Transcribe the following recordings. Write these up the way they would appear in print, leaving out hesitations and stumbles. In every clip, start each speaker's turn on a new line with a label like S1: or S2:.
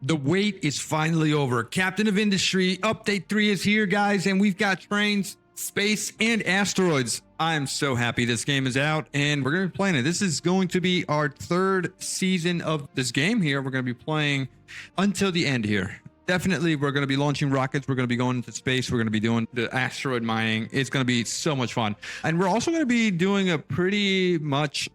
S1: The wait is finally over. Captain of Industry Update 3 is here, guys, and we've got trains, space, and asteroids. I'm so happy this game is out, and we're going to be playing it. This is going to be our third season of this game here. We're going to be playing until the end here. Definitely, we're going to be launching rockets. We're going to be going into space. We're going to be doing the asteroid mining. It's going to be so much fun. And we're also going to be doing a pretty much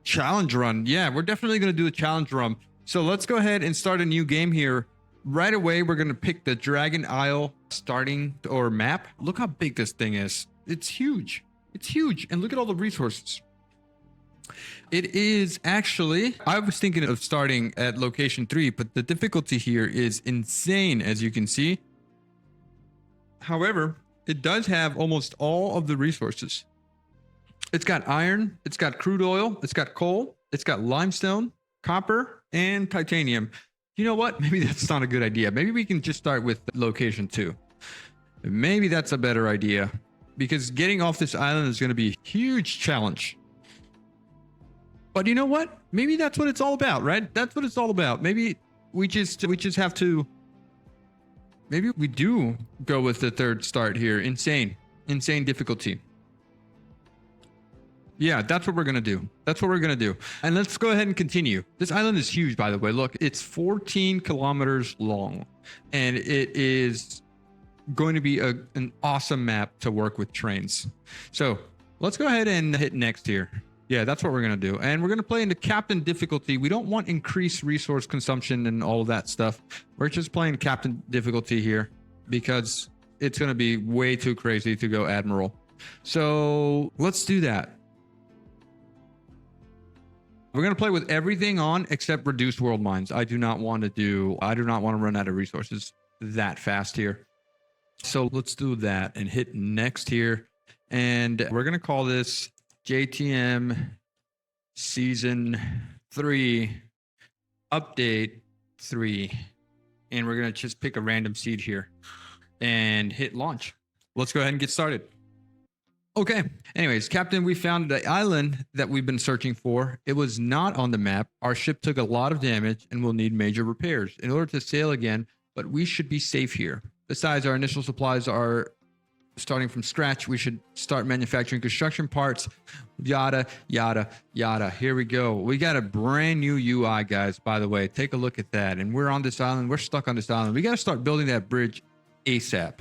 S1: challenge run. Yeah, we're definitely going to do a challenge run. So let's go ahead and start a new game here. Right away, we're going to pick the Dragon Isle starting or map. Look how big this thing is. It's huge. It's huge. And look at all the resources. It is actually, I was thinking of starting at location 3, but the difficulty here is insane, as you can see. However, it does have almost all of the resources. It's got iron, it's got crude oil, it's got coal, it's got limestone, copper, and titanium. You know what? Maybe that's not a good idea. Maybe we can just start with location 2. Maybe that's a better idea, because getting off this island is going to be a huge challenge. But you know what? Maybe that's what it's all about, right? That's what it's all about. Maybe we just have to, maybe we do go with the third start here. Insane difficulty. Yeah, that's what we're going to do. That's what we're going to do. And let's go ahead and continue. This island is huge, by the way. Look, it's 14 kilometers long, and it is going to be an awesome map to work with trains. So let's go ahead and hit next here. Yeah, that's what we're going to do. And we're going to play into captain difficulty. We don't want increased resource consumption and all of that stuff. We're just playing captain difficulty here because it's going to be way too crazy to go admiral. So let's do that. We're going to play with everything on except reduced world mines. I do not want to run out of resources that fast here. So let's do that and hit next here. And we're going to call this JTM Season 3 Update 3. And we're going to just pick a random seed here and hit launch. Let's go ahead and get started. Okay. Anyways, Captain, we found the island that we've been searching for. It was not on the map. Our ship took a lot of damage and will need major repairs in order to sail again, but we should be safe here. Besides, our initial supplies are starting from scratch. We should start manufacturing construction parts, yada, yada, yada. Here we go. We got a brand new UI, guys, by the way. Take a look at that. And we're on this island. We're stuck on this island. We got to start building that bridge ASAP.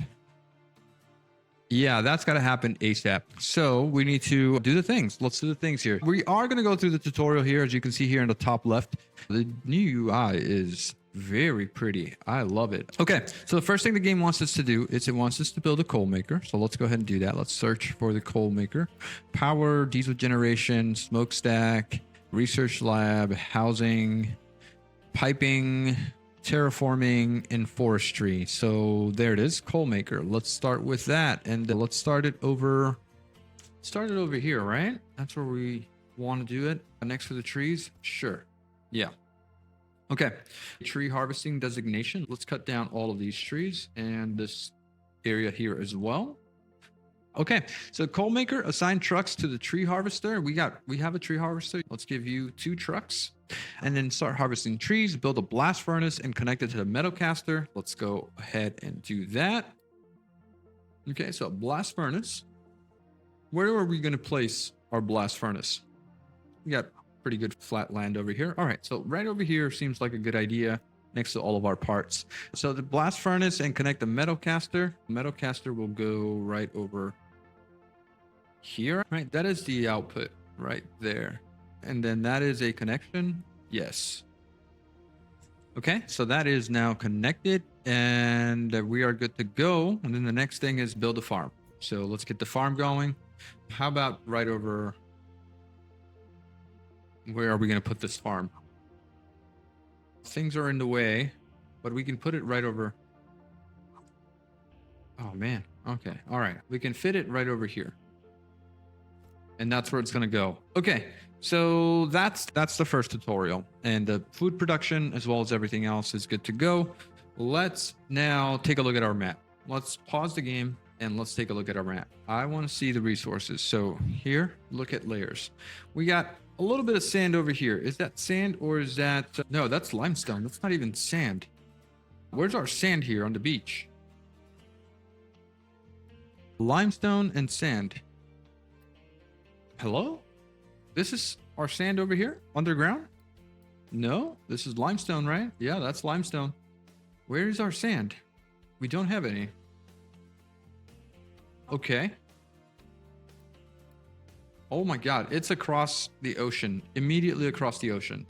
S1: Yeah, that's got to happen ASAP. So we need to do the things. Let's do the things here. We are going to go through the tutorial here. As you can see here in the top left, the new UI is very pretty. I love it. Okay, so the first thing the game wants us to do is it wants us to build a coal maker. So let's go ahead and do that. Let's search for the coal maker. Power, diesel generation, smokestack, research lab, housing, piping, terraforming, and forestry. So there it is, coal maker. Let's start with that, and let's start it over here, right? That's where we want to do it. Next to the trees. Sure. Yeah. Okay. Tree harvesting designation. Let's cut down all of these trees and this area here as well. Okay, so coal maker, assign trucks to the tree harvester. We have a tree harvester. Let's give you 2 trucks and then start harvesting trees, build a blast furnace and connect it to the metal caster. Let's go ahead and do that. Okay, so blast furnace. Where are we going to place our blast furnace? We got pretty good flat land over here. All right, so right over here seems like a good idea next to all of our parts. So the blast furnace and connect the metal caster. Metal caster will go right over here. Right, that is the output right there. And then that is a connection. Yes. Okay, so that is now connected and we are good to go. And then the next thing is build a farm. So let's get the farm going. How about right over, where are we going to put this farm? Things are in the way, but we can put it right over. Oh man. Okay. All right. We can fit it right over here. And that's where it's going to go. Okay. So that's the first tutorial, and the food production as well as everything else is good to go. Let's now take a look at our map. Let's pause the game and let's take a look at our map. I want to see the resources. So here, look at layers. We got a little bit of sand over here. Is that sand or is that... No, that's limestone. That's not even sand. Where's our sand here on the beach? Limestone and sand. Hello? This is our sand over here underground? No, this is limestone, right? Yeah, that's limestone. Where is our sand? We don't have any. Okay. Oh my God, it's across the ocean, immediately across the ocean.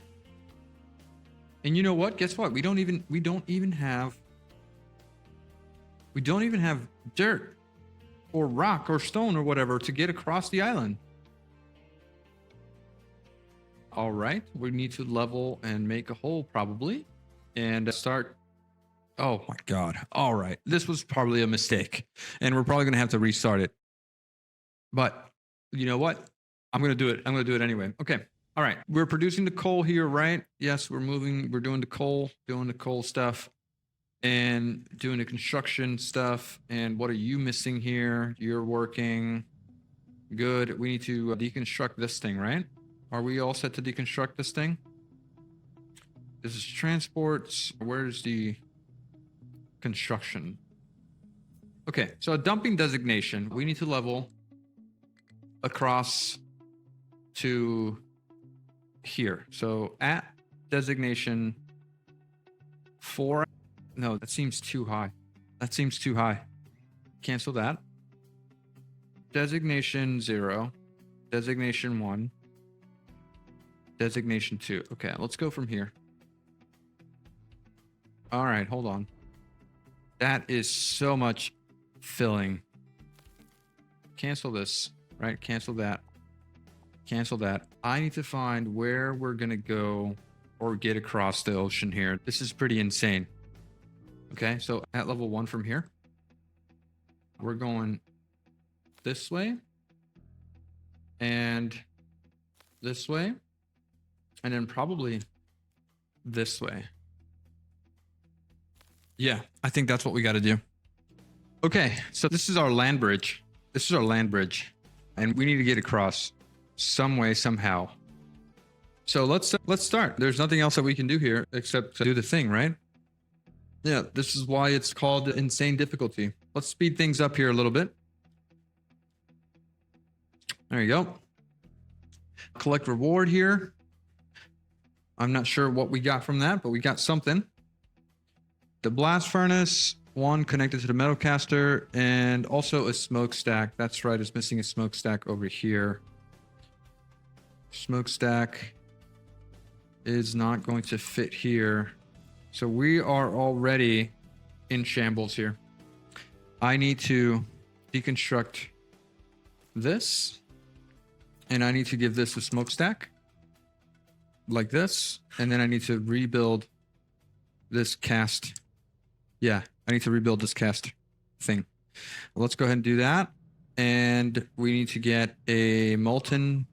S1: And you know what? Guess what? We don't even have dirt or rock or stone or whatever to get across the island. All right, we need to level and make a hole probably and start. Oh my God. All right. This was probably a mistake and we're probably going to have to restart it. But you know what? I'm going to do it. I'm going to do it anyway. Okay. All right. We're producing the coal here, right? Yes, we're doing the coal stuff and doing the construction stuff. And what are you missing here? You're working. Good. We need to deconstruct this thing, right? Are we all set to deconstruct this thing? This is transports. Where's the construction? Okay, so a dumping designation. We need to level across to here. So at designation 4. No, that seems too high. That seems too high. Cancel that. Designation 0. Designation 1. Designation 2. Okay, let's go from here. All right, hold on. That is so much filling. Cancel this, right? Cancel that. Cancel that. I need to find where we're going to go or get across the ocean here. This is pretty insane. Okay, so at level 1 from here, we're going this way and this way. And then probably this way. Yeah, I think that's what we got to do. Okay, so this is our land bridge. This is our land bridge. And we need to get across some way, somehow. So let's start. There's nothing else that we can do here except to do the thing, right? Yeah, this is why it's called insane difficulty. Let's speed things up here a little bit. There you go. Collect reward here. I'm not sure what we got from that, but we got something. The blast furnace, 1 connected to the metal caster, and also a smokestack. That's right, it's missing a smokestack over here. Smokestack is not going to fit here. So we are already in shambles here. I need to deconstruct this, and I need to give this a smokestack. Like this, and then I need to rebuild this cast. Yeah, I need to rebuild this cast thing. Let's go ahead and do that. And we need to get a molten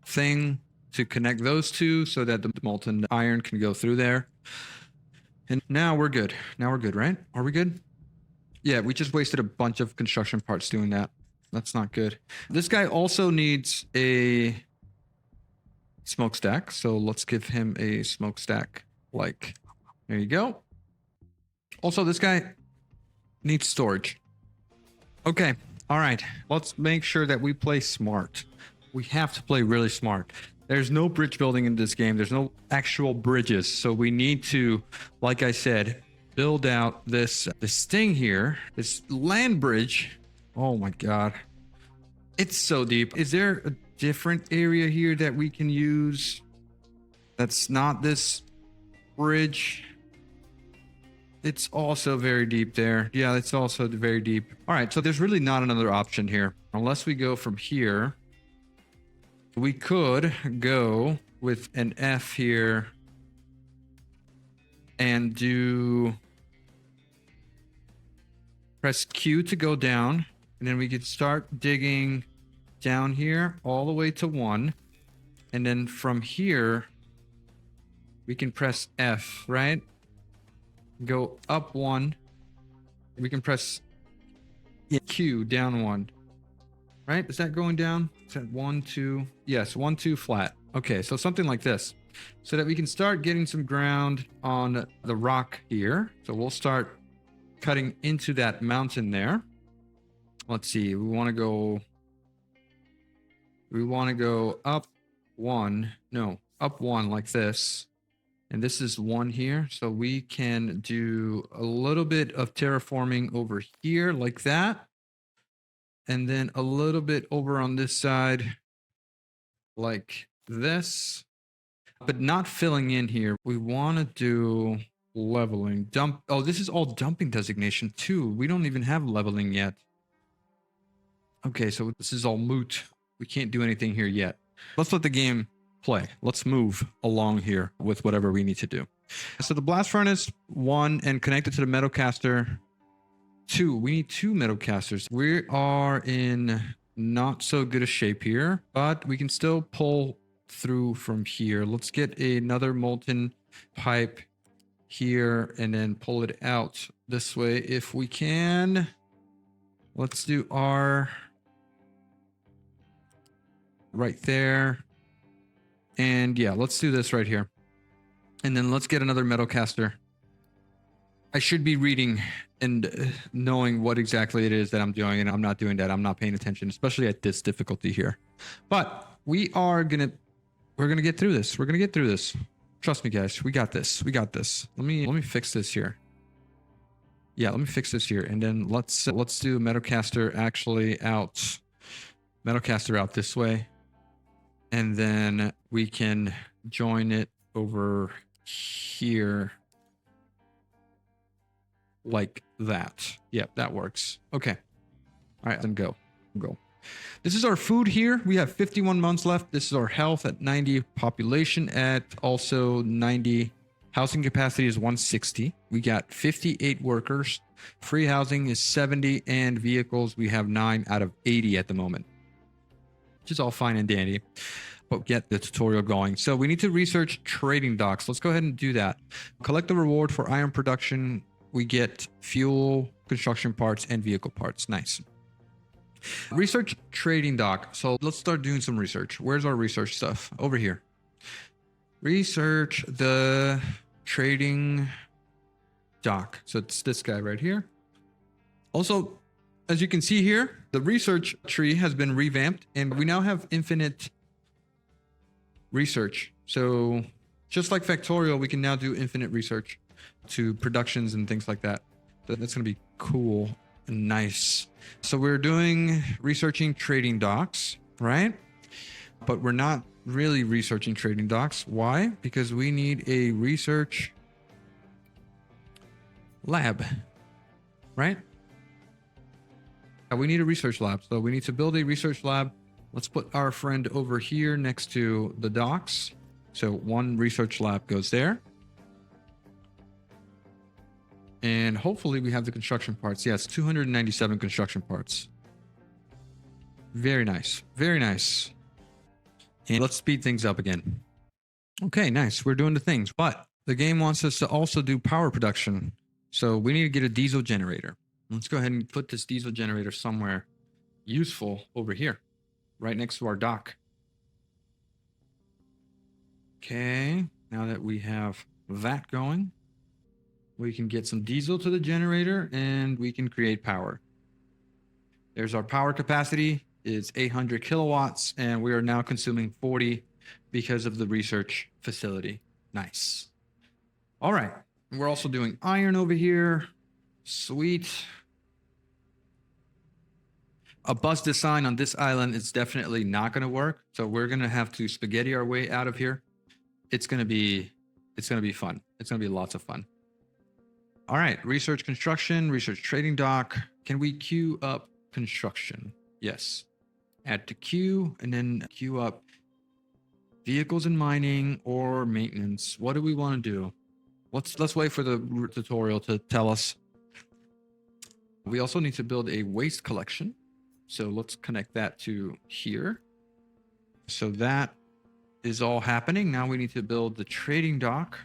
S1: thing to connect those two so that the molten iron can go through there. And now we're good. Now we're good, right? Are we good? Yeah, we just wasted a bunch of construction parts doing that. That's not good. This guy also needs a smokestack, so let's give him a smokestack. Like, there you go. Also, this guy needs storage. Okay, all right. Let's make sure that we play smart. We have to play really smart. There's no bridge building in this game. There's no actual bridges, so we need to, like I said, build out this thing here, this land bridge. Oh my God, it's so deep. Is there a different area here that we can use that's not this bridge? It's also very deep there. Yeah, it's also very deep. All right, so there's really not another option here. Unless we go from here, we could go with an F here and press Q to go down, and then we could start digging down here all the way to 1, and then from here we can press F, right? Go up 1. We can press Q down 1, right? Is that going down? Is that 1 2? Yes, 1 2 flat. Okay, so something like this. so that we can start getting some ground on the rock here. So we'll start cutting into that mountain there. Let's see. We want to go up one. No, up one like this. And this is one here. So we can do a little bit of terraforming over here like that. And then a little bit over on this side like this. But not filling in here. We want to do leveling. Dump. Oh, this is all dumping designation too. We don't even have leveling yet. Okay, so this is all moot. We can't do anything here yet. Let's let the game play. Let's move along here with whatever we need to do. So the blast furnace, 1, and connected to the metal caster, 2. We need 2 metal casters. We are in not so good a shape here, but we can still pull through from here. Let's get another molten pipe here and then pull it out this way if we can. Let's do our right there. And yeah, let's do this right here. And then let's get another metal caster. I should be reading and knowing what exactly it is that I'm doing, and I'm not doing that. I'm not paying attention, especially at this difficulty here. But we're gonna get through this. We're gonna get through this. Trust me, guys. We got this. We got this. Let me fix this here. Yeah, let me fix this here, and then let's do metal caster actually out. Metal caster out this way. And then we can join it over here like that. Yep, that works. Okay. All right, then go. This is our food here. We have 51 months left. This is our health at 90, population at also 90. Housing capacity is 160. We got 58 workers. Free housing is 70, and vehicles we have 9 out of 80 at the moment. Which is all fine and dandy, but get the tutorial going. So we need to research trading docks. Let's go ahead and do that. Collect the reward for iron production. We get fuel, construction parts, and vehicle parts. Nice. Research trading dock. So let's start doing some research. Where's our research stuff? Over here. Research the trading dock. So it's this guy right here. Also, as you can see here, the research tree has been revamped and we now have infinite research. So just like Factorial, we can now do infinite research to productions and things like that. That's going to be cool and nice. So we're doing researching trading docks, right? But we're not really researching trading docks. Why? Because we need a research lab, right? We need a research lab. So we need to build a research lab. Let's put our friend over here next to the docks. So 1 research lab goes there. And hopefully we have the construction parts. Yes, 297 construction parts. Very nice. Very nice. And let's speed things up again. Okay, nice. We're doing the things, but the game wants us to also do power production. So we need to get a diesel generator. Let's go ahead and put this diesel generator somewhere useful over here, right next to our dock. Okay, now that we have that going, we can get some diesel to the generator and we can create power. There's our power capacity. It's 800 kilowatts, and we are now consuming 40 because of the research facility. Nice. All right. We're also doing iron over here. Sweet. A bus design on this island is definitely not going to work. So we're going to have to spaghetti our way out of here. It's going to be fun. It's going to be lots of fun. All right. Research construction, research trading dock. Can we queue up construction? Yes. Add to queue and then queue up vehicles and mining or maintenance. What do we want to do? Let's wait for the tutorial to tell us. We also need to build a waste collection. So let's connect that to here. So that is all happening. Now we need to build the trading dock.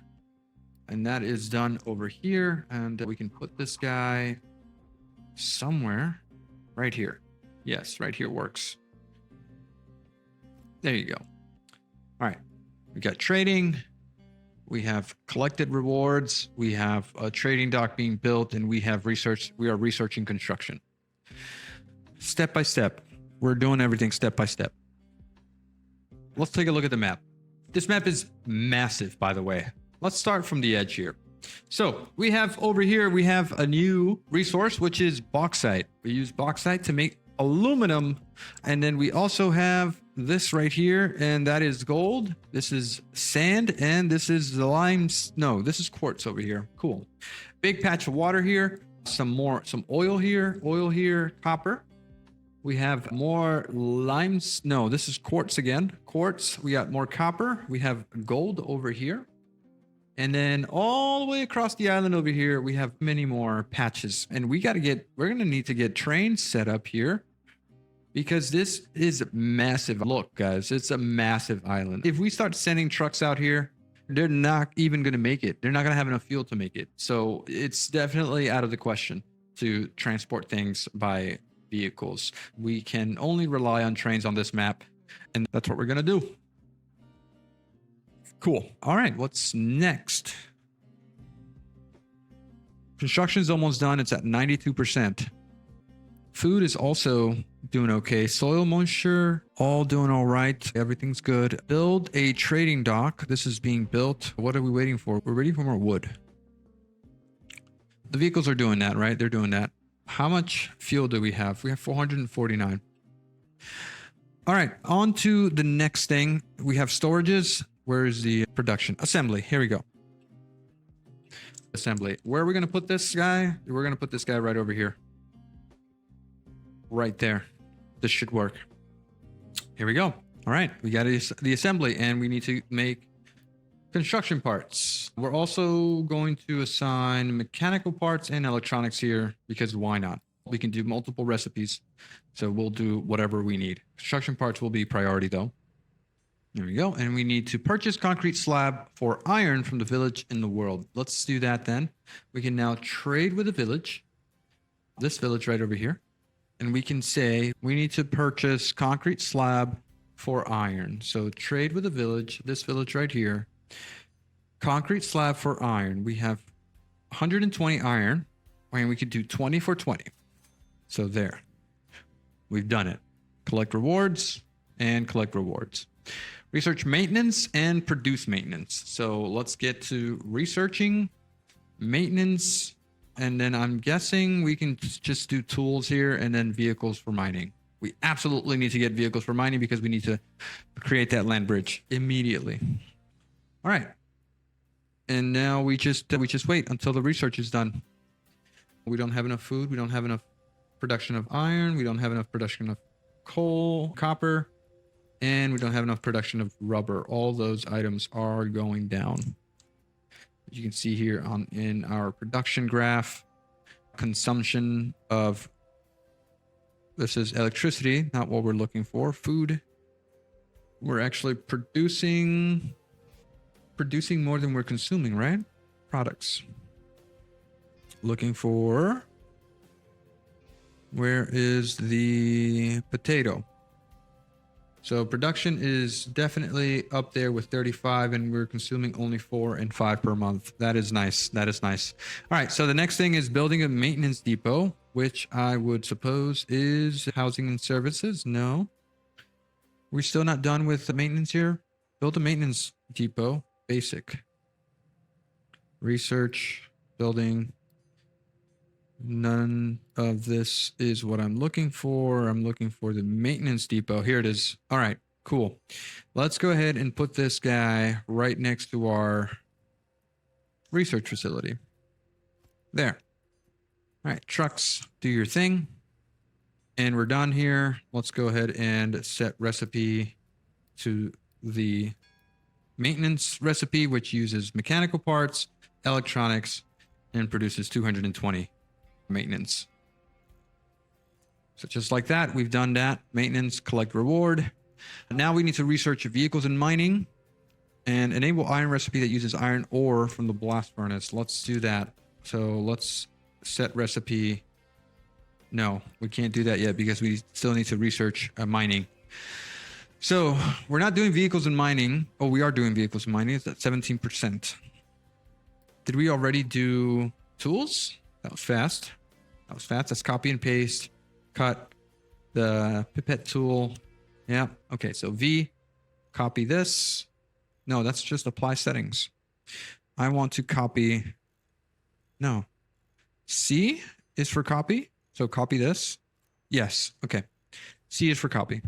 S1: And that is done over here. And we can put this guy somewhere right here. Yes, right here works. There you go. All right. We got trading. We have collected rewards. We have a trading dock being built, and we have research. We are researching construction. Step by step. We're doing everything step by step. Let's take a look at the map. This map is massive, by the way. Let's start from the edge here. So we have over here, we have a new resource, which is bauxite. We use bauxite to make aluminum. And then we also have this right here, and that is gold. This is sand, and this is the no, this is quartz over here. Cool. Big patch of water here. Some oil here, copper. We have more limes. No, this is quartz again. Quartz. We got more copper. We have gold over here. And then all the way across the island over here, we have many more patches. And we're going to need to get trains set up here because this is massive. Look, guys, it's a massive island. If we start sending trucks out here, they're not even going to make it. They're not going to have enough fuel to make it. So it's definitely out of the question to transport things by vehicles. We can only rely on trains on this map, and that's what we're going to do. Cool. All right, what's next? Construction is almost done. It's at 92%. Food is also doing okay. Soil moisture, all doing all right. Everything's good. Build a trading dock. This is being built. What are we waiting for? We're waiting for more wood. The vehicles are doing that, right? They're doing that. How much fuel do we have? We have 449. All right, on to the next thing. We have storages. Where is the production? Assembly. Here we go. Assembly. Where are we going to put this guy? We're going to put this guy right over here. Right there. This should work. Here we go. All right. We got the assembly, and we need to make construction parts. We're also going to assign mechanical parts and electronics here because why not? We can do multiple recipes. So we'll do whatever we need. Construction parts will be priority though. There we go. And we need to purchase concrete slab for iron from the village in the world. Let's do that then. We can now trade with the village. This village right over here. And we can say we need to purchase concrete slab for iron. So trade with the village, this village right here. Concrete slab for iron. We have 120 iron, and we could do 20 for 20. So there. We've done it. Collect rewards and collect rewards. Research maintenance and produce maintenance. So let's get to researching maintenance. And then I'm guessing we can just do tools here and then vehicles for mining. We absolutely need to get vehicles for mining because we need to create that land bridge immediately. All right. And now we just wait until the research is done. We don't have enough food. We don't have enough production of iron. We don't have enough production of coal, copper. And we don't have enough production of rubber. All those items are going down. As you can see here in our production graph, consumption of, this is electricity, not what we're looking for. Food. We're actually producing more than we're consuming, right? Products. Looking for, where is the potato? So production is definitely up there with 35, and we're consuming only 4 and 5 per month. That is nice. That is nice. All right. So the next thing is building a maintenance depot, which I would suppose is housing and services. No, we're still not done with the maintenance here. Build a maintenance depot. Basic. Research, building. None of this is what I'm looking for. I'm looking for the maintenance depot. Here it is. All right, cool. Let's go ahead and put this guy right next to our research facility. There. All right, trucks, do your thing. And we're done here. Let's go ahead and set recipe to the maintenance recipe, which uses mechanical parts, electronics, and produces 220 maintenance. So just like that, we've done that. Maintenance, collect reward. Now we need to research vehicles and mining and enable iron recipe that uses iron ore from the blast furnace. Let's do that. So let's set recipe. No, we can't do that yet because we still need to research mining. So we're not doing vehicles and mining. Oh, we are doing vehicles and mining. It's at 17%. Did we already do tools? That was fast. That was fast. Let's copy and paste. Cut the pipette tool. Yeah. Okay. So V, copy this. No, that's just apply settings. I want to copy. No. C is for copy. So copy this. Yes. Okay. C is for copy.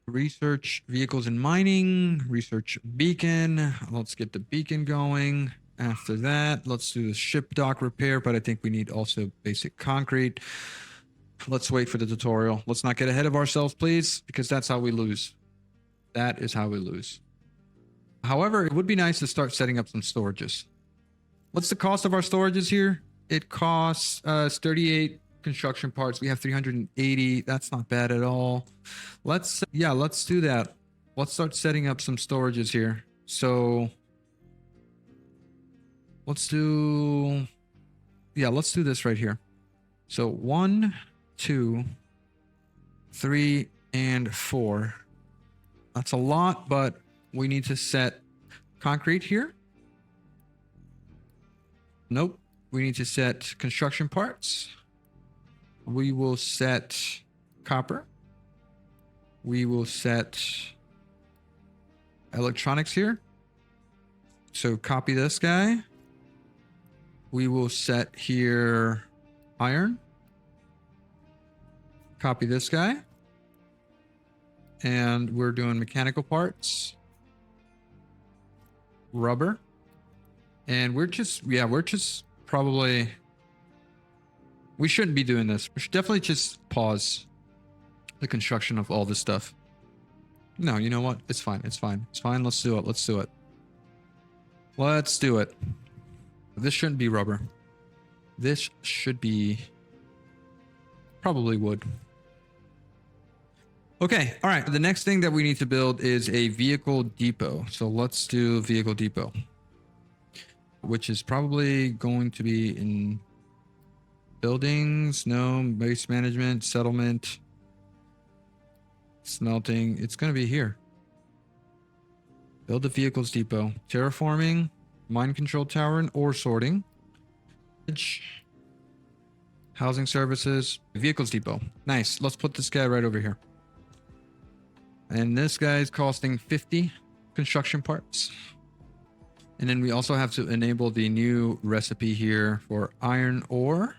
S1: Research vehicles and mining. Research beacon. Let's get the beacon going. After that, let's do the ship dock repair, but I think we need also basic concrete. Let's wait for the tutorial. Let's not get ahead of ourselves, please, because that's how we lose. That is how we lose. However, it would be nice to start setting up some storages. What's the cost of our storages here? It costs us 38 construction parts. We have 380. That's not bad at all. Let's do that. Let's start setting up some storages here. So let's do this right here. So 1, 2, 3, and 4. That's a lot, but we need to set concrete here. Nope. We need to set construction parts. We will set copper. We will set electronics here. So copy this guy. We will set here iron. Copy this guy. And we're doing mechanical parts. Rubber. And we're just probably, we shouldn't be doing this. We should definitely just pause the construction of all this stuff. No, you know what? It's fine. It's fine. It's fine. Let's do it. Let's do it. Let's do it. This shouldn't be rubber. This should be probably wood. Okay. All right. The next thing that we need to build is a vehicle depot. So let's do vehicle depot, which is probably going to be in buildings, no, base management, settlement, smelting. It's going to be here. Build a vehicles depot, terraforming, mine control tower, and ore sorting. Housing services, vehicles depot. Nice. Let's put this guy right over here. And this guy is costing 50 construction parts. And then we also have to enable the new recipe here for iron ore.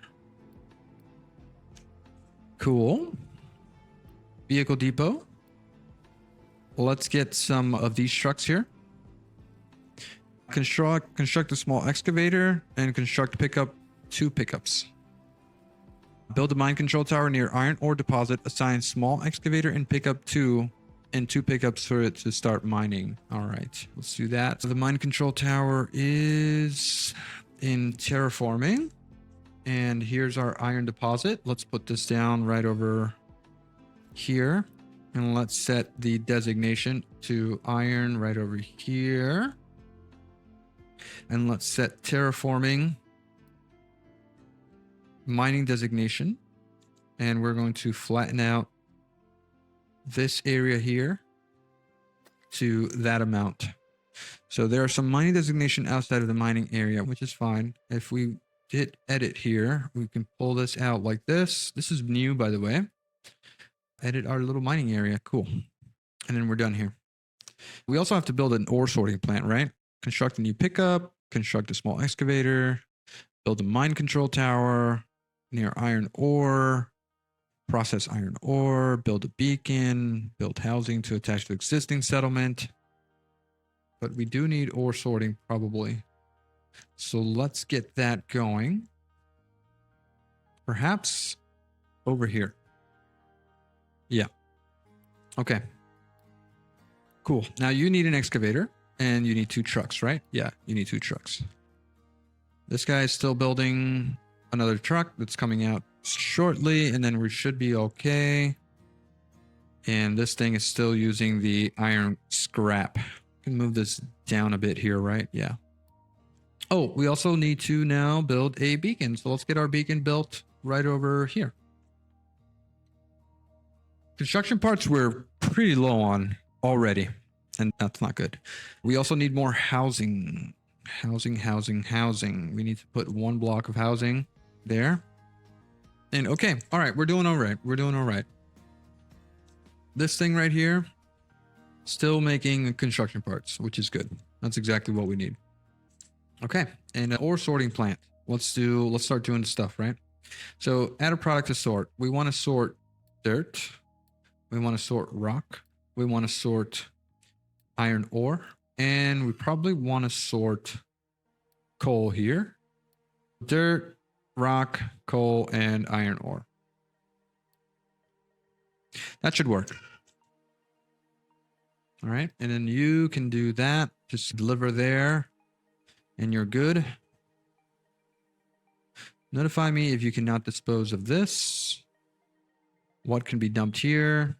S1: Cool. Vehicle depot. Let's get some of these trucks here. Construct a small excavator and construct 2 pickups. Build a mine control tower near iron ore deposit. Assign small excavator and pickup 2 and 2 pickups for it to start mining. All right, let's do that. So the mine control tower is in terraforming. And here's our iron deposit. Let's put this down right over here. And let's set the designation to iron right over here. And let's set terraforming mining designation. And we're going to flatten out this area here to that amount. So there are some mining designation outside of the mining area, which is fine. If we hit edit here, we can pull this out like this. This is new, by the way. Edit our little mining area. Cool. And then we're done here. We also have to build an ore sorting plant, right? Construct a new pickup, construct a small excavator, build a mine control tower near iron ore, process iron ore, build a beacon, build housing to attach to existing settlement. But we do need ore sorting probably. So let's get that going. Perhaps over here. Yeah. Okay. Cool. Now you need an excavator and you need 2 trucks, right? Yeah, you need 2 trucks. This guy is still building another truck that's coming out shortly, and then we should be okay. And this thing is still using the iron scrap. Can move this down a bit here, right? Yeah. Oh, we also need to now build a beacon. So let's get our beacon built right over here. Construction parts were pretty low on already, and that's not good. We also need more housing. Housing. We need to put 1 block of housing there. And okay, all right, we're doing all right. This thing right here, still making construction parts, which is good. That's exactly what we need. Okay, and ore sorting plant. Let's start doing stuff, right? So add a product to sort. We want to sort dirt. We want to sort rock. We want to sort iron ore. And we probably want to sort coal here. Dirt, rock, coal, and iron ore. That should work. All right, and then you can do that. Just deliver there, and you're good. Notify me if you cannot dispose of this. What can be dumped here?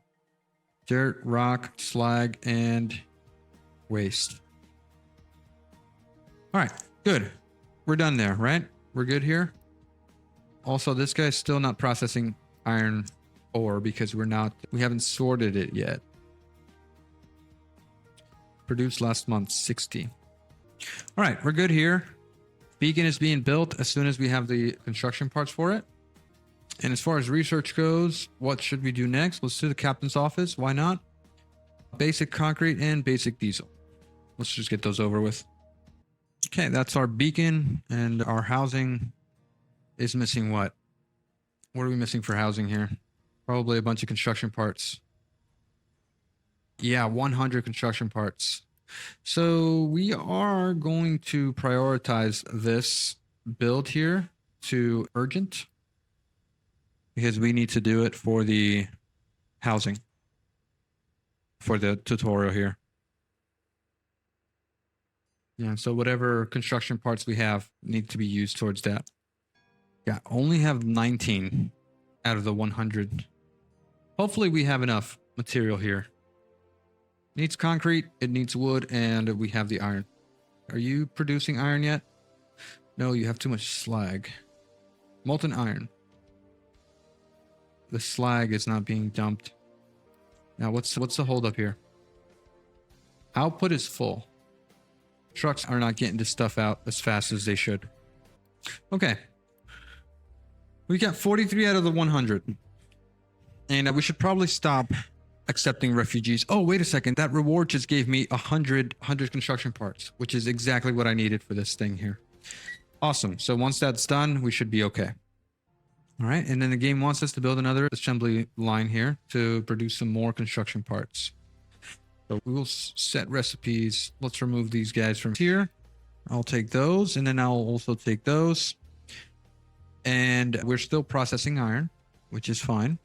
S1: Dirt, rock, slag, and waste. All right, good. We're done there, right? We're good here. Also, this guy's still not processing iron ore because we haven't sorted it yet. Produced last month 60. All right, we're good here. Beacon is being built as soon as we have the construction parts for it. And as far as research goes, what should we do next? Let's do the captain's office. Why not? Basic concrete and basic diesel. Let's just get those over with. Okay, that's our beacon, and our housing is missing what? What are we missing for housing here? Probably a bunch of construction parts. Yeah, 100 construction parts. So we are going to prioritize this build here to urgent because we need to do it for the housing for the tutorial here. Yeah, so whatever construction parts we have need to be used towards that. Yeah, only have 19 out of the 100. Hopefully we have enough material here. Needs concrete, it needs wood, and we have the iron. Are you producing iron yet? No, you have too much slag. Molten iron. The slag is not being dumped. Now what's the holdup here? Output is full. Trucks are not getting this stuff out as fast as they should. Okay. We got 43 out of the 100. And we should probably stop accepting refugees. Oh, wait a second. That reward just gave me 100 construction parts, which is exactly what I needed for this thing here. Awesome. So once that's done, we should be okay. All right. And then the game wants us to build another assembly line here to produce some more construction parts. So we will set recipes. Let's remove these guys from here. I'll take those, and then I'll also take those. And we're still processing iron, which is fine.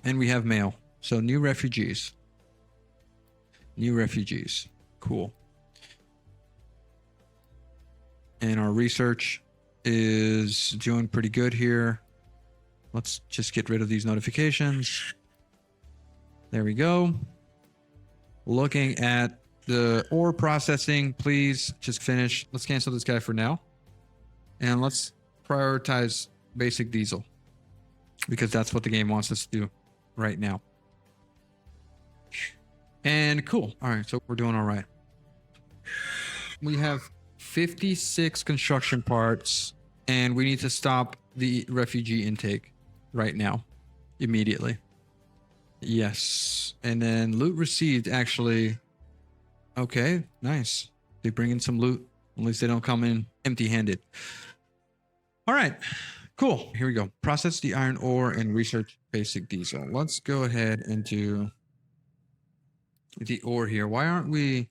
S1: And we have mail. So new refugees. New refugees. Cool. And our research is doing pretty good here. Let's just get rid of these notifications. There we go. Looking at the ore processing, please just finish. Let's cancel this guy for now. And let's prioritize basic diesel because that's what the game wants us to do right now. And cool. All right, so we're doing all right. We have 56 construction parts, and we need to stop the refugee intake right now, immediately. Yes. And then loot received, actually. Okay, nice. They bring in some loot. At least they don't come in empty-handed. All right, cool. Here we go. Process the iron ore and research basic diesel. Let's go ahead and do the ore here. Why aren't we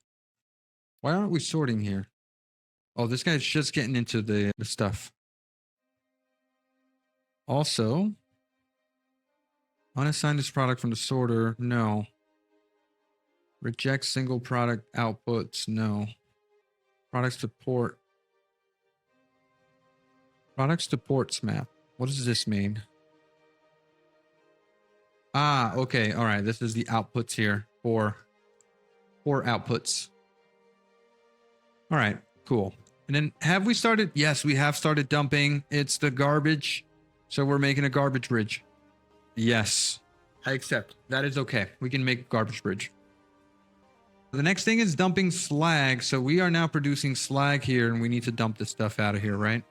S1: sorting here? Oh, this guy's just getting into the stuff. Also, unassign this product from the sorter. No. Reject single product outputs. No. Products to port. Products to ports map. What does this mean? Ah, okay. All right. This is the outputs here for outputs. All right, cool. And then have we started? Yes, we have started dumping. It's the garbage. So we're making a garbage bridge. Yes. I accept. That is okay. We can make garbage bridge. The next thing is dumping slag. So we are now producing slag here, and we need to dump this stuff out of here, right?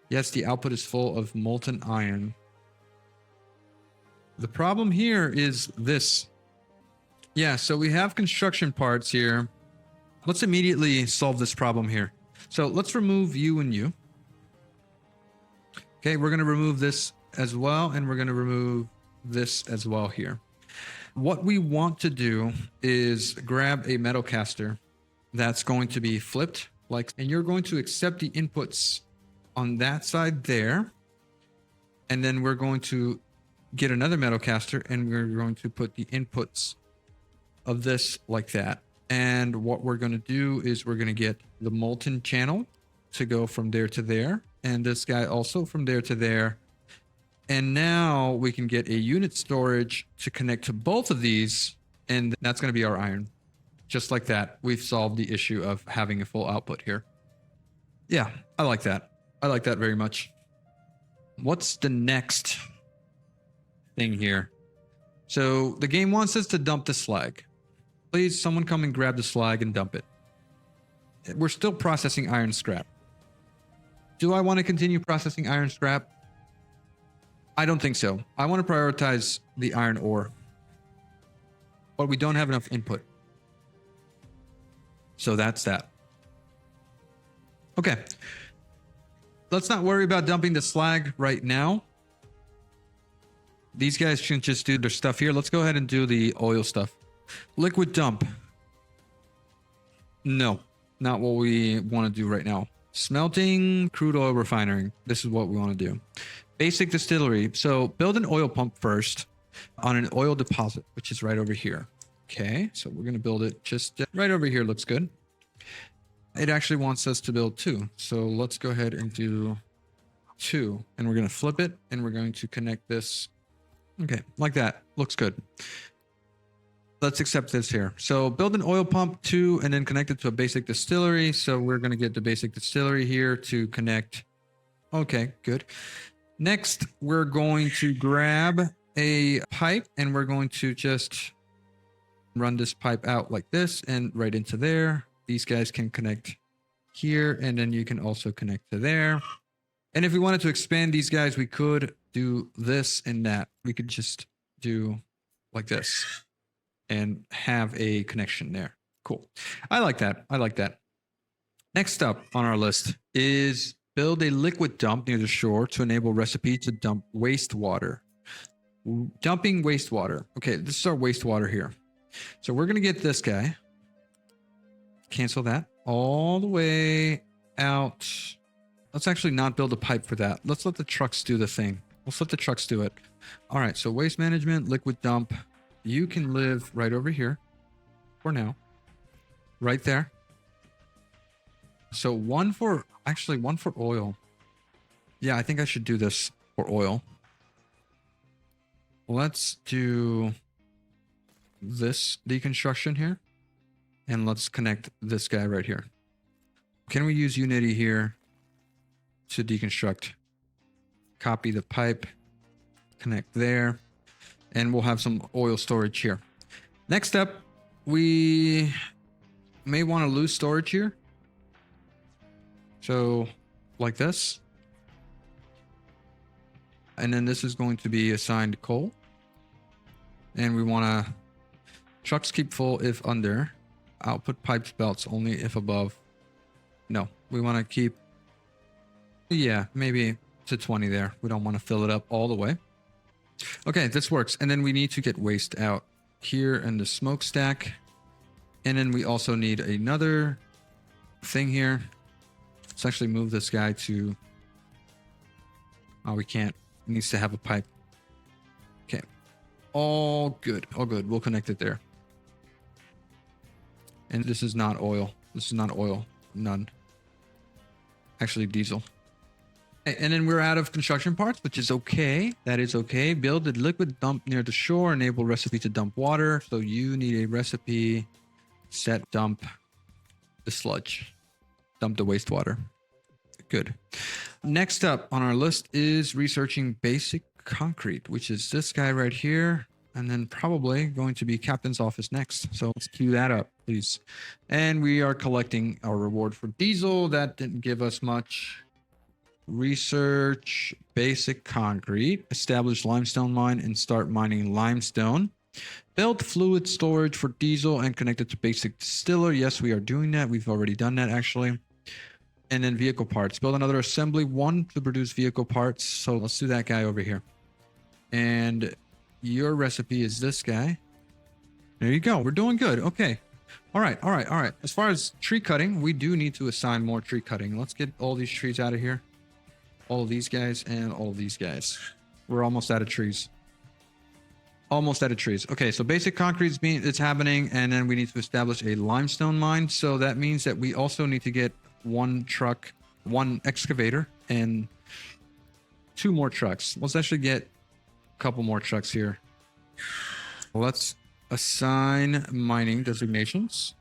S1: Yes, the output is full of molten iron. The problem here is this. Yeah, so we have construction parts here. Let's immediately solve this problem here. So let's remove you and you. Okay, we're going to remove this as well, and we're going to remove this as well here. What we want to do is grab a metal caster that's going to be flipped, and you're going to accept the inputs on that side there. And then we're going to get another metal caster, and we're going to put the inputs of this like that. And what we're going to do is we're going to get the molten channel to go from there to there, and this guy also from there to there. And now we can get a unit storage to connect to both of these, and that's going to be our iron. Just like that, we've solved the issue of having a full output here. Yeah, I like that. I like that very much. What's the next thing here? So the game wants us to dump the slag. Please, someone come and grab the slag and dump it. We're still processing iron scrap. Do I want to continue processing iron scrap? I don't think so. I want to prioritize the iron ore. But we don't have enough input. So that's that. Okay. Let's not worry about dumping the slag right now. These guys can just do their stuff here. Let's go ahead and do the oil stuff. Liquid dump. No, not what we want to do right now. Smelting, crude oil refinery. This is what we want to do. Basic distillery. So build an oil pump first on an oil deposit, which is right over here. Okay, so we're going to build it just right over here. Looks good. It actually wants us to build 2. So let's go ahead and do 2. And we're going to flip it, and we're going to connect this. Okay, like that. Looks good. Let's accept this here. So build an oil pump 2 and then connect it to a basic distillery. So we're going to get the basic distillery here to connect. Okay, good. Next, we're going to grab a pipe, and we're going to just run this pipe out like this and right into there. These guys can connect here, and then you can also connect to there. And if we wanted to expand these guys, we could do this and that. We could just do like this and have a connection there. Cool. I like that. I like that. Next up on our list is build a liquid dump near the shore to enable recipe to dump wastewater. Dumping wastewater. Okay, this is our wastewater here. So we're going to get this guy. Cancel that all the way out. Let's actually not build a pipe for that. Let's let the trucks do the thing. Let's let the trucks do it. All right, so waste management, liquid dump. You can live right over here for now. Right there. So one for oil. Yeah, I think I should do this for oil. Let's do this deconstruction here. And let's connect this guy right here. Can we use Unity here to deconstruct? Copy the pipe, connect there, and we'll have some oil storage here. Next up, we may want to lose storage here. So like this. And then this is going to be assigned coal. And we want to trucks keep full if under. Output pipes belts only if above. No, we want to keep, yeah, maybe to 20 there. We don't want to fill it up all the way. Okay, this works. And then we need to get waste out here in the smokestack. And then we also need another thing here. Let's actually move this guy to, oh, we can't. It needs to have a pipe. Okay, all good, all good. We'll connect it there. And this is not oil. This is not oil. None. Actually, diesel. And then we're out of construction parts, which is okay. That is okay. Build a liquid dump near the shore. Enable recipe to dump water. So you need a recipe. Set dump the sludge. Dump the wastewater. Good. Next up on our list is researching basic concrete, which is this guy right here. And then probably going to be captain's office next. So let's queue that up, please. And we are collecting our reward for diesel. That didn't give us much. Research basic concrete. Establish limestone mine and start mining limestone. Build fluid storage for diesel and connect it to basic distiller. Yes, we are doing that. We've already done that actually. And then vehicle parts. Build another assembly one to produce vehicle parts. So let's do that guy over here. And your recipe is this guy. There you go. We're doing good. Okay. All right. All right. All right. As far as tree cutting, we do need to assign more tree cutting. Let's get all these trees out of here. All of these guys and all of these guys. We're almost out of trees. Almost out of trees. Okay. So basic concrete it's happening. And then we need to establish a limestone mine. So that means that we also need to get one truck, one excavator, and 2 more trucks. Let's actually get couple more trucks here. Let's assign mining designations.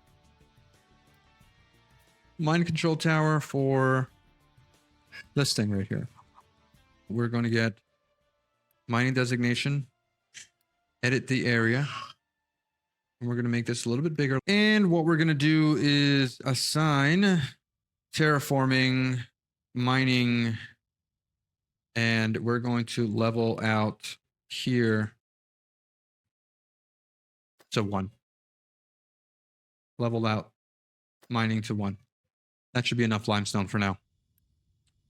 S1: Mine control tower for this thing right here. We're going to get mining designation, edit the area, and we're going to make this a little bit bigger. And what we're going to do is assign terraforming, mining, and we're going to level out here to 1. Level out mining to 1. That should be enough limestone for now.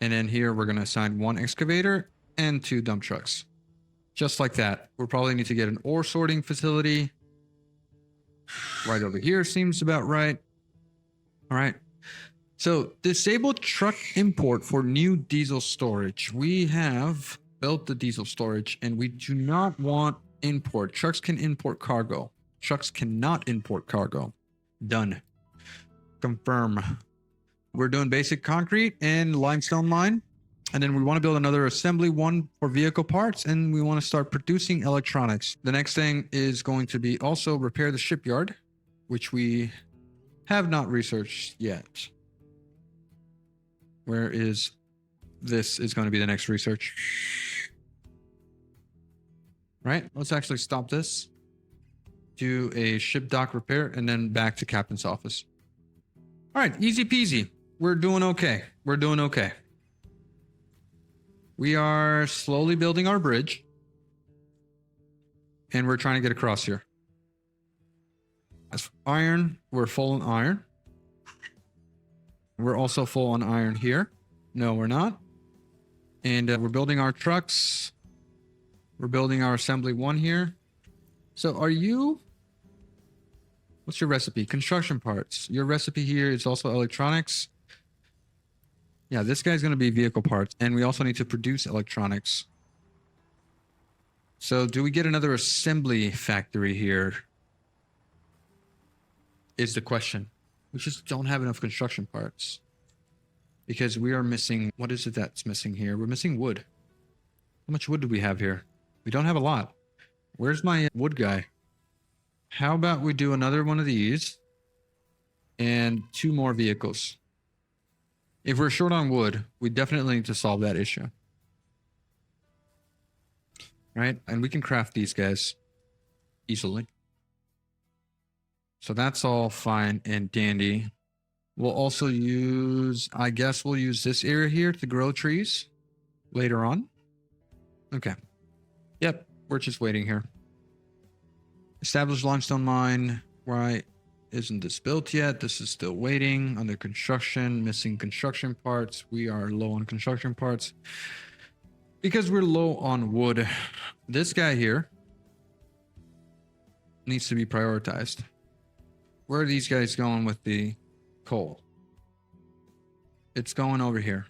S1: And then here we're going to assign 1 excavator and 2 dump trucks. Just like that. We'll probably need to get an ore sorting facility. Right over here seems about right. All right. So disable truck import for new diesel storage. We have built the diesel storage and we do not want import. Trucks can import cargo. Trucks cannot import cargo. Done. Confirm. We're doing basic concrete and limestone mine. And then we want to build another assembly one for vehicle parts. And we want to start producing electronics. The next thing is going to be also repair the shipyard, which we have not researched yet. Where is this is going to be the next research. Right? Let's actually stop this. Do a ship dock repair and then back to captain's office. All right, easy peasy. We're doing okay. We're doing okay. We are slowly building our bridge. And we're trying to get across here. As for iron, we're full on iron. We're also full on iron here. No, we're not. And we're building our trucks. We're building our assembly one here. So are you... What's your recipe? Construction parts. Your recipe here is also electronics. Yeah, this guy's going to be vehicle parts. And we also need to produce electronics. So do we get another assembly factory here? Is the question. We just don't have enough construction parts. Because we are missing... What is it that's missing here? We're missing wood. How much wood do we have here? We don't have a lot. Where's my wood guy? How about we do another one of these? And 2 more vehicles. If we're short on wood, we definitely need to solve that issue. Right? And we can craft these guys easily. So that's all fine and dandy. We'll also use, I guess we'll use this area here to grow trees later on. Okay. Yep, we're just waiting here. Established limestone mine. Why isn't this built yet? This is still waiting. Under construction, missing construction parts. We are low on construction parts. Because we're low on wood. This guy here needs to be prioritized. Where are these guys going with the coal? It's going over here.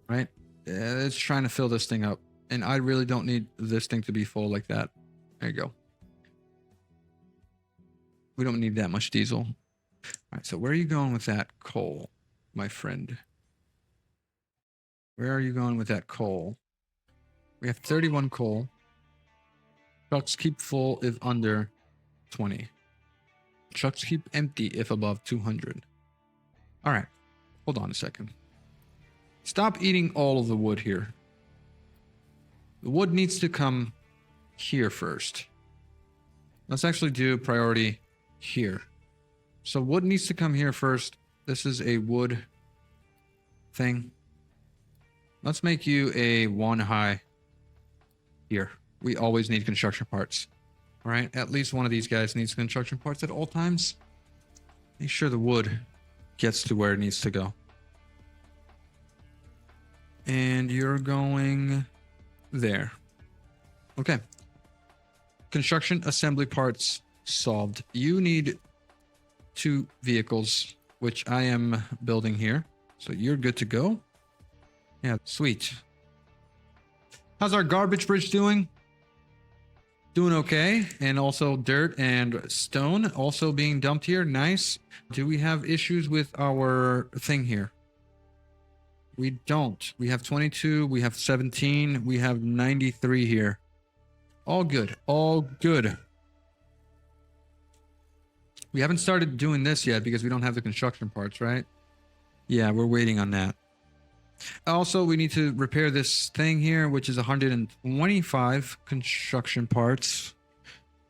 S1: Right? It's trying to fill this thing up. And I really don't need this thing to be full like that. There you go. We don't need that much diesel. All right, so where are you going with that coal, my friend? Where are you going with that coal? We have 31 coal. Trucks keep full if under 20. Trucks keep empty if above 200. All right, hold on a second. Stop eating all of the wood here. The wood needs to come here first. Let's actually do priority here. So wood needs to come here first. This is a wood thing. Let's make you a 1 high here. We always need construction parts. All right, at least one of these guys needs construction parts at all times. Make sure the wood gets to where it needs to go. And you're going there. Okay. Construction assembly parts solved. You need 2 vehicles, which I am building here. So you're good to go. Yeah, sweet. How's our garbage bridge doing? Doing okay. And also dirt and stone also being dumped here. Nice. Do we have issues with our thing here? We don't. We have 22. We have 17. We have 93 here. All good. All good. We haven't started doing this yet because we don't have the construction parts, right? Yeah, we're waiting on that. Also, we need to repair this thing here, which is 125 construction parts.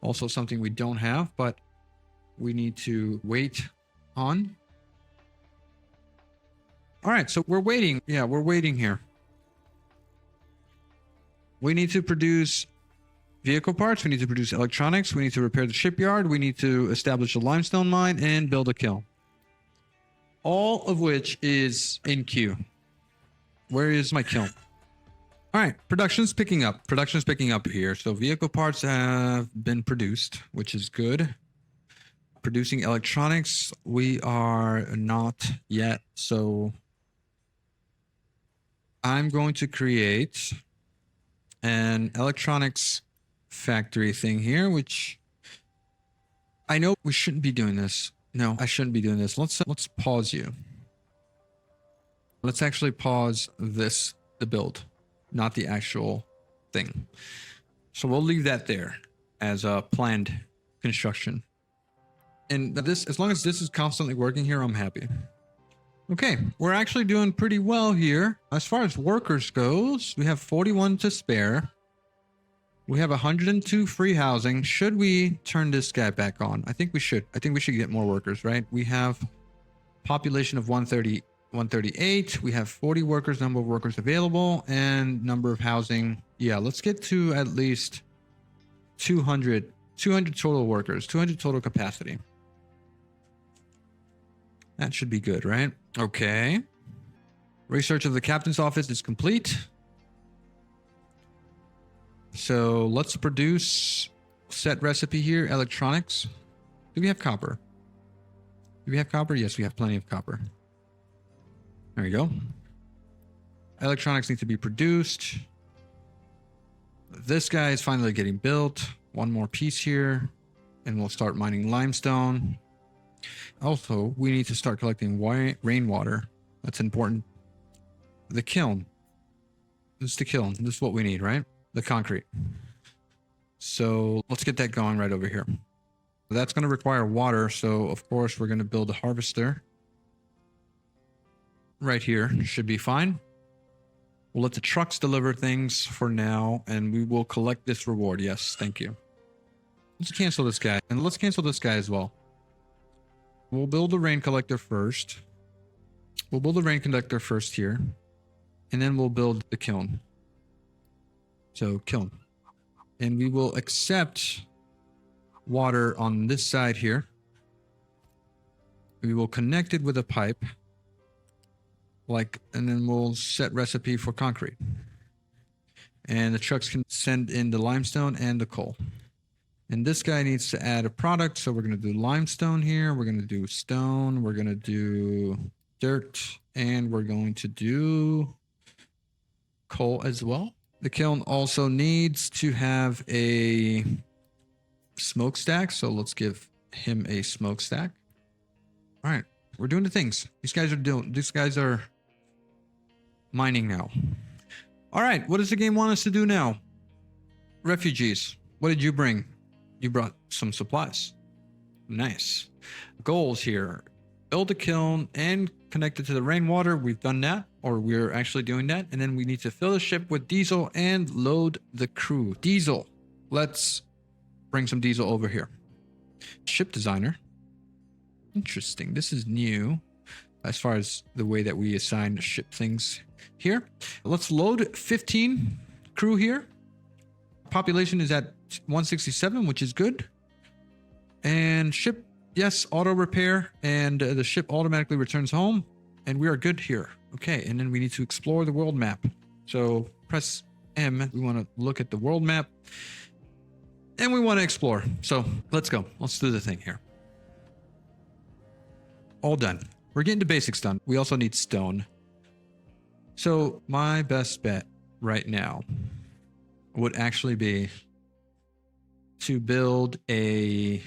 S1: Also something we don't have, but we need to wait on. All right, so we're waiting. Yeah, we're waiting here. We need to produce vehicle parts. We need to produce electronics. We need to repair the shipyard. We need to establish a limestone mine and build a kiln. All of which is in queue. Where is my kiln? All right, production's picking up. Production's picking up here. So vehicle parts have been produced, which is good. Producing electronics, we are not yet. So I'm going to create an electronics factory thing here, which I know we shouldn't be doing this. No, I shouldn't be doing this. Let's pause you. Let's actually pause this, the build, not the actual thing. So we'll leave that there as a planned construction. And this, as long as this is constantly working here, I'm happy. Okay, we're actually doing pretty well here. As far as workers goes, we have 41 to spare. We have 102 free housing. Should we turn this guy back on? I think we should. I think we should get more workers, right? We have population of 138. We have 40 workers, number of workers available, and number of housing. Yeah, let's get to at least 200 total workers, 200 total capacity. That should be good, right? Okay. Research of the captain's office is complete. So let's produce set recipe here, electronics. Do we have copper? Do we have copper? Yes, we have plenty of copper. There we go. Electronics need to be produced. This guy is finally getting built. One more piece here, and we'll start mining limestone. Also, we need to start collecting rainwater. That's important. The kiln. This is the kiln. This is what we need, right? The concrete. So let's get that going right over here. That's going to require water. So of course we're going to build a harvester. Right here should be fine. We'll let the trucks deliver things for now, and we will collect this reward. Yes, thank you. Let's cancel this guy, and let's cancel this guy as well. We'll build a rain collector first. We'll build a rain collector first here, and then we'll build the kiln. So kiln. And we will accept water on this side here. We will connect it with a pipe. And then we'll set recipe for concrete. And the trucks can send in the limestone and the coal. And this guy needs to add a product. So we're going to do limestone here. We're going to do stone. We're going to do dirt. And we're going to do coal as well. The kiln also needs to have a smokestack. So let's give him a smokestack. All right. We're doing the things. These guys are mining now. All right. What does the game want us to do now? Refugees. What did you bring? You brought some supplies. Nice. Goals here. build a kiln and connect it to the rainwater. We've done that, or we're actually doing that. And then we need to fill the ship with diesel and load the crew. Diesel. Let's bring some diesel over here. Ship designer. Interesting. This is new as far as the way that we assign ship things here. Let's load 15 crew here. Population is at 167, which is good. And ship, yes, auto repair, and the ship automatically returns home, and we are good here. Okay, and then we need to explore the world map. So press M. We want to look at the world map, and we want to explore. So let's go. Let's do the thing here. All done. We're getting the basics done. We also need stone. So my best bet right now would actually be to build a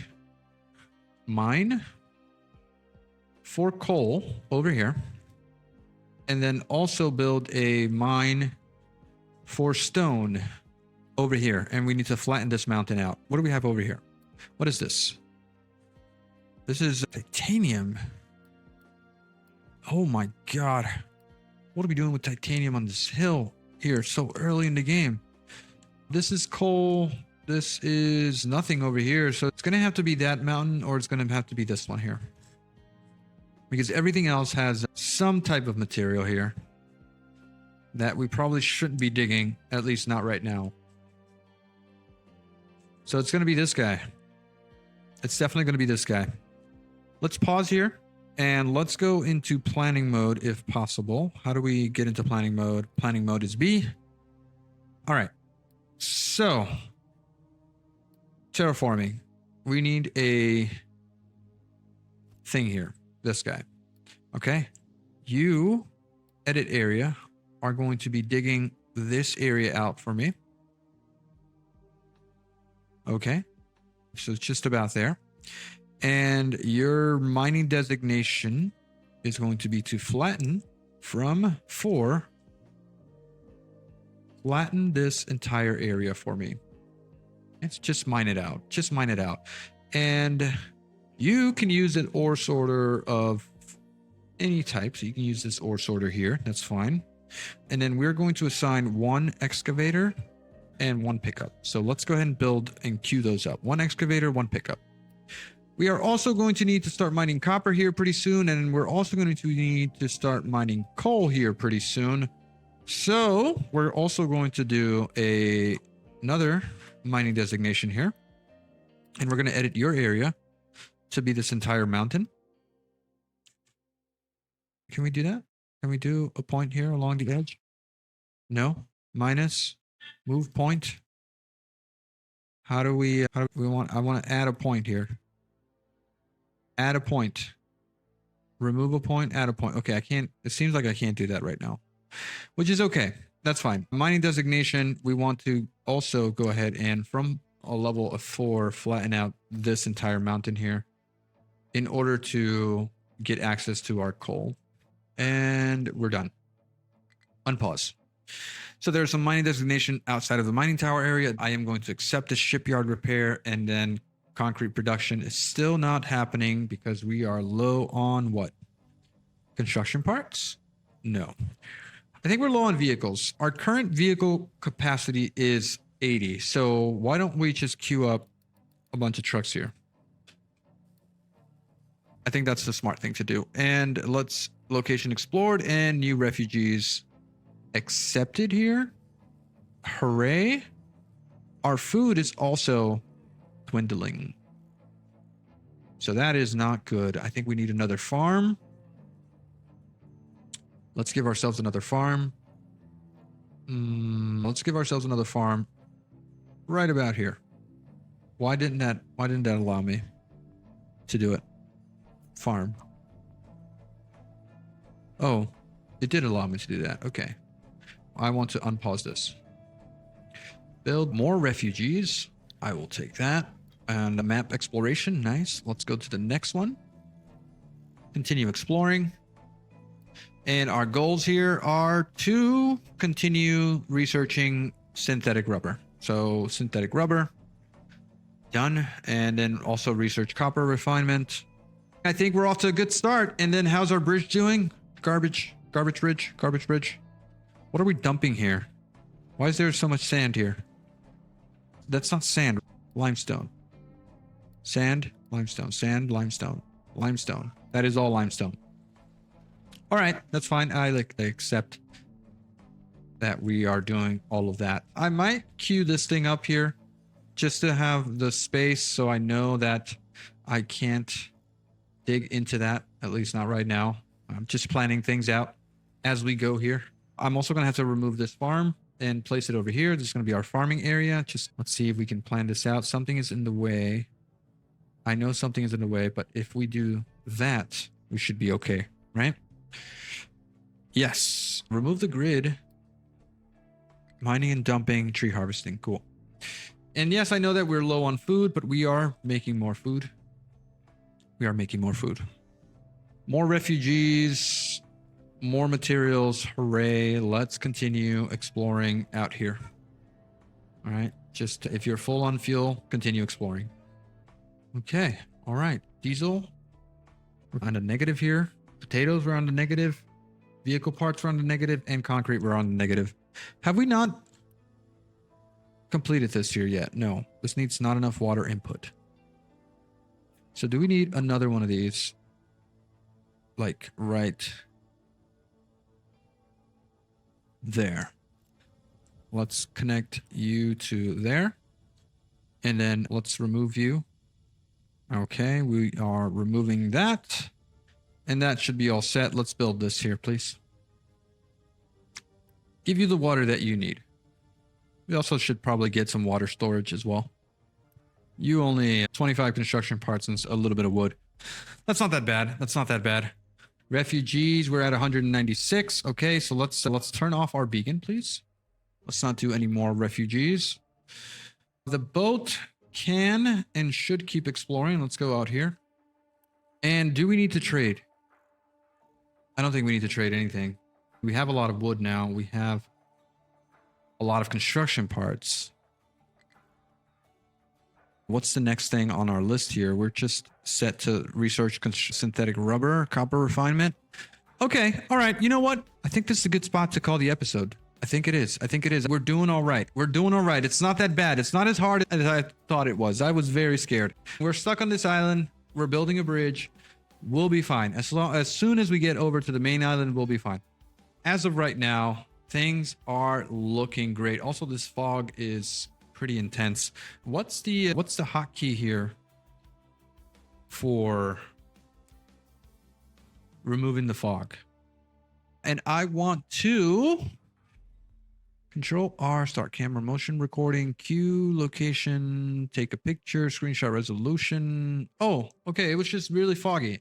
S1: mine for coal over here, and then also build a mine for stone over here. And we need to flatten this mountain out. What do we have over here? What is this? This is titanium. Oh my god, what are we doing with titanium on this hill here so early in the game? This is coal. This is nothing over here. So it's going to have to be that mountain, or it's going to have to be this one here, because everything else has some type of material here that we probably shouldn't be digging, at least not right now. So it's going to be this guy. It's definitely going to be this guy. Let's pause here and let's go into planning mode if possible. How do we get into planning mode? Planning mode is B. All right. So terraforming. We need a thing here. This guy. Okay. You, edit area, are going to be digging this area out for me. Okay. So it's just about there. And your mining designation is going to be to flatten from 4. Flatten this entire area for me. Let's just mine it out. Just mine it out. And you can use an ore sorter of any type. So you can use this ore sorter here. That's fine. And then we're going to assign 1 excavator and 1 pickup. So let's go ahead and build and queue those up. 1 excavator, 1 pickup. We are also going to need to start mining copper here pretty soon. And we're also going to need to start mining coal here pretty soon. So we're also going to do another mining designation here. And we're going to edit your area to be this entire mountain. Can we do that? Can we do a point here along the edge? No. Minus. Move point. How do we want? I want to add a point here. Add a point. Remove a point, add a point. Okay, I can't, it seems like I can't do that right now, which is okay. That's fine. Mining designation, we want to also go ahead and from a level of 4, flatten out this entire mountain here in order to get access to our coal. And we're done. Unpause. So there's some mining designation outside of the mining tower area. I am going to accept the shipyard repair, and then concrete production is still not happening because we are low on what? Construction parts? No. I think we're low on vehicles. Our current vehicle capacity is 80. So why don't we just queue up a bunch of trucks here? I think that's the smart thing to do. And let's location explored and new refugees accepted here. Hooray. Our food is also dwindling. So that is not good. I think we need another farm. Let's give ourselves another farm. Let's give ourselves another farm right about here. Why didn't that allow me to do it? Farm. Oh, it did allow me to do that. Okay. I want to unpause this. Build more refugees. I will take that. And the map exploration. Nice. Let's go to the next one. Continue exploring. And our goals here are to continue researching synthetic rubber. So synthetic rubber. Done. And then also research copper refinement. I think we're off to a good start. And then how's our bridge doing? Garbage bridge. What are we dumping here? Why is there so much sand here? That's not sand. Limestone. Sand, limestone, sand, limestone, limestone. That is all limestone. All right, that's fine. I accept that we are doing all of that. I might queue this thing up here just to have the space so I know that I can't dig into that, at least not right now. I'm just planning things out as we go here. I'm also going to have to remove this farm and place it over here. This is going to be our farming area. Just let's see if we can plan this out. Something is in the way. I know something is in the way, but if we do that, we should be okay, right? Yes. Remove the grid. Mining and dumping, tree harvesting. Cool. And yes, I know that we're low on food, but we are making more food. We are making more food. More refugees, more materials. Hooray. Let's continue exploring out here. All right. Just if you're full on fuel, continue exploring. Okay. All right. Diesel. We're on the negative here. Potatoes, we're on the negative. Vehicle parts, we're on the negative. And concrete, we're on the negative. Have we not completed this here yet? No. This needs not enough water input. So do we need another one of these? Like right there. Let's connect you to there. And then let's remove you. Okay, we are removing that. And that should be all set. Let's build this here, please. Give you the water that you need. We also should probably get some water storage as well. You only 25 construction parts and a little bit of wood. That's not that bad. That's not that bad. Refugees, we're at 196. Okay, so let's turn off our beacon, please. Let's not do any more refugees. The boat can and should keep exploring. Let's go out here. And do we need to trade? I don't think we need to trade anything. We have a lot of wood now. We have a lot of construction parts. What's the next thing on our list here? We're just set to research synthetic rubber, copper refinement. Okay. All right. You know what? I think this is a good spot to call the episode. I think it is. I think it is. We're doing all right. We're doing all right. It's not that bad. It's not as hard as I thought it was. I was very scared. We're stuck on this island. We're building a bridge. We'll be fine. As soon as we get over to the main island, we'll be fine. As of right now, things are looking great. Also, this fog is pretty intense. What's the hotkey here for removing the fog? And I want to Control R, start camera motion recording, Q, location, take a picture, screenshot resolution. Oh, okay. It was just really foggy.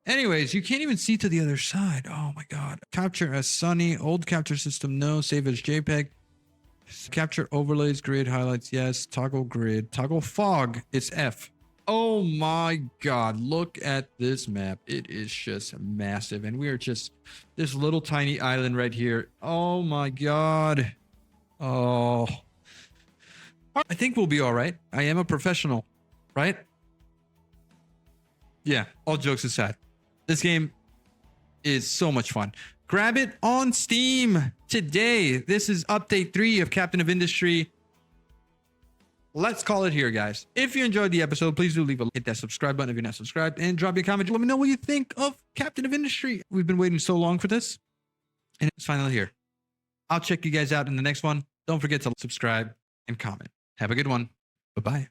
S1: Anyways, you can't even see to the other side. Oh my God. Capture as sunny, old capture system, no, save as JPEG. Capture overlays, grid highlights, yes. Toggle grid, toggle fog, it's F. Oh my God, look at this map. It is just massive. And we are just this little tiny island right here. Oh my God. Oh, I think we'll be all right. I am a professional, right? Yeah, all jokes aside. This game is so much fun. Grab it on Steam today. This is update 3 of Captain of Industry. Let's call it here, guys. If you enjoyed the episode, please do hit that subscribe button if you're not subscribed, and drop your comment. Let me know what you think of Captain of Industry. We've been waiting so long for this, and it's finally here. I'll check you guys out in the next one. Don't forget to subscribe and comment. Have a good one. Bye-bye.